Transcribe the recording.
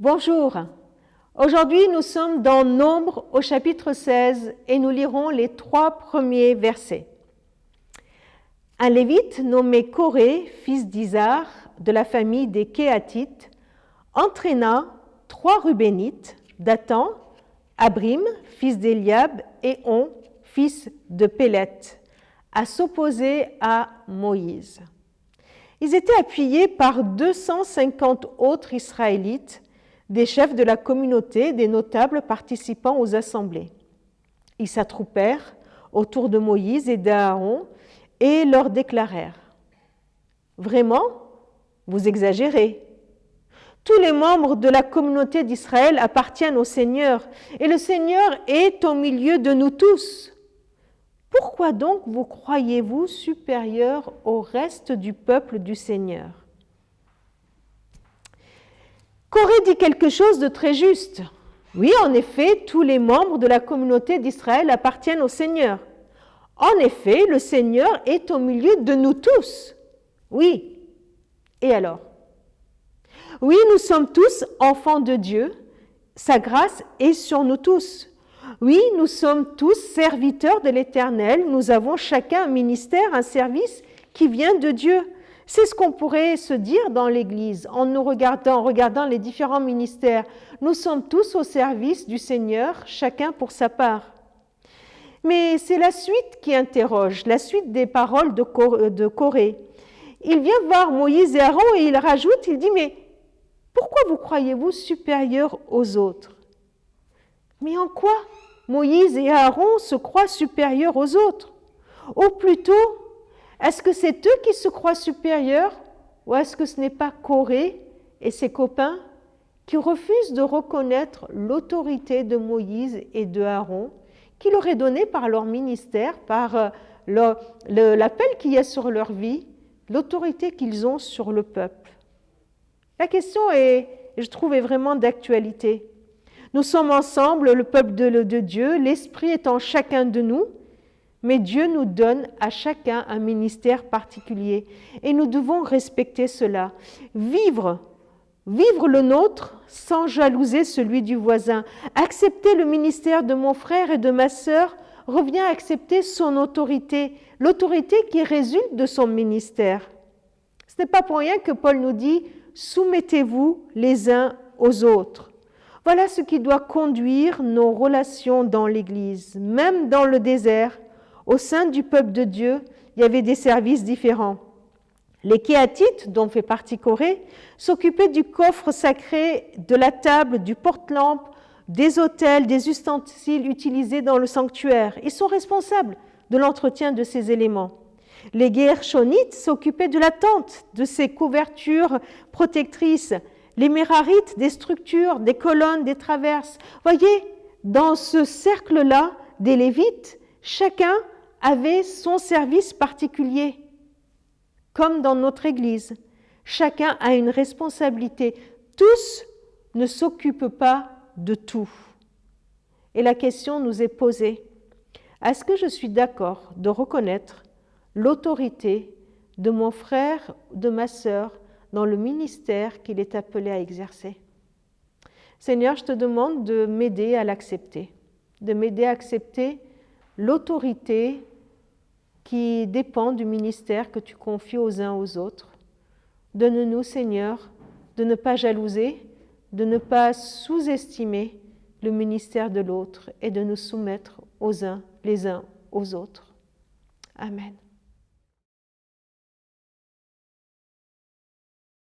Bonjour, aujourd'hui nous sommes dans Nombre au chapitre 16 et nous lirons les 3 premiers versets. Un lévite nommé Coré, fils d'Izar, de la famille des Kéatites, entraîna 3 Rubénites, Dathan, Abrim, fils d'Éliab, et On, fils de Péleth, à s'opposer à Moïse. Ils étaient appuyés par 250 autres Israélites, des chefs de la communauté, des notables participant aux assemblées. Ils s'attroupèrent autour de Moïse et d'Aaron et leur déclarèrent : « Vraiment, vous exagérez. Tous les membres de la communauté d'Israël appartiennent au Seigneur, et le Seigneur est au milieu de nous tous. Pourquoi donc vous croyez-vous supérieurs au reste du peuple du Seigneur ? » Coré dit quelque chose de très juste. Oui, en effet, tous les membres de la communauté d'Israël appartiennent au Seigneur. En effet, le Seigneur est au milieu de nous tous. Oui. Et alors ? Oui, nous sommes tous enfants de Dieu. Sa grâce est sur nous tous. Oui, nous sommes tous serviteurs de l'Éternel. Nous avons chacun un ministère, un service qui vient de Dieu. C'est ce qu'on pourrait se dire dans l'Église en regardant les différents ministères. Nous sommes tous au service du Seigneur, chacun pour sa part. Mais c'est la suite qui interroge, la suite des paroles de Coré. Il vient voir Moïse et Aaron et il rajoute, il dit « Mais pourquoi vous croyez-vous supérieurs aux autres ?» Mais en quoi Moïse et Aaron se croient supérieurs aux autres ? Ou plutôt, est-ce que c'est eux qui se croient supérieurs ou est-ce que ce n'est pas Coré et ses copains qui refusent de reconnaître l'autorité de Moïse et de Aaron qui leur est donnée par leur ministère, par l'appel qu'il y a sur leur vie, l'autorité qu'ils ont sur le peuple. La question je trouve, est vraiment d'actualité. Nous sommes ensemble, le peuple de Dieu, l'Esprit est en chacun de nous, mais Dieu nous donne à chacun un ministère particulier et nous devons respecter cela. Vivre le nôtre sans jalouser celui du voisin. Accepter le ministère de mon frère et de ma sœur revient à accepter son autorité, l'autorité qui résulte de son ministère. Ce n'est pas pour rien que Paul nous dit « Soumettez-vous les uns aux autres ». Voilà ce qui doit conduire nos relations dans l'Église. Même dans le désert, au sein du peuple de Dieu, il y avait des services différents. Les Kéatites, dont fait partie Coré, s'occupaient du coffre sacré, de la table, du porte-lampe, des autels, des ustensiles utilisés dans le sanctuaire. Ils sont responsables de l'entretien de ces éléments. Les Guershonites s'occupaient de la tente, de ses couvertures protectrices. Les Mérarites, des structures, des colonnes, des traverses. Voyez, dans ce cercle-là des Lévites, chacun avait son service particulier. Comme dans notre Église, chacun a une responsabilité. Tous ne s'occupent pas de tout. Et la question nous est posée, est-ce que je suis d'accord de reconnaître l'autorité de mon frère, de ma sœur, dans le ministère qu'il est appelé à exercer? Seigneur, je te demande de m'aider à l'accepter, de m'aider à accepter l'autorité qui dépend du ministère que tu confies aux uns aux autres. Donne-nous, Seigneur, de ne pas jalouser, de ne pas sous-estimer le ministère de l'autre et de nous soumettre les uns aux autres. Amen.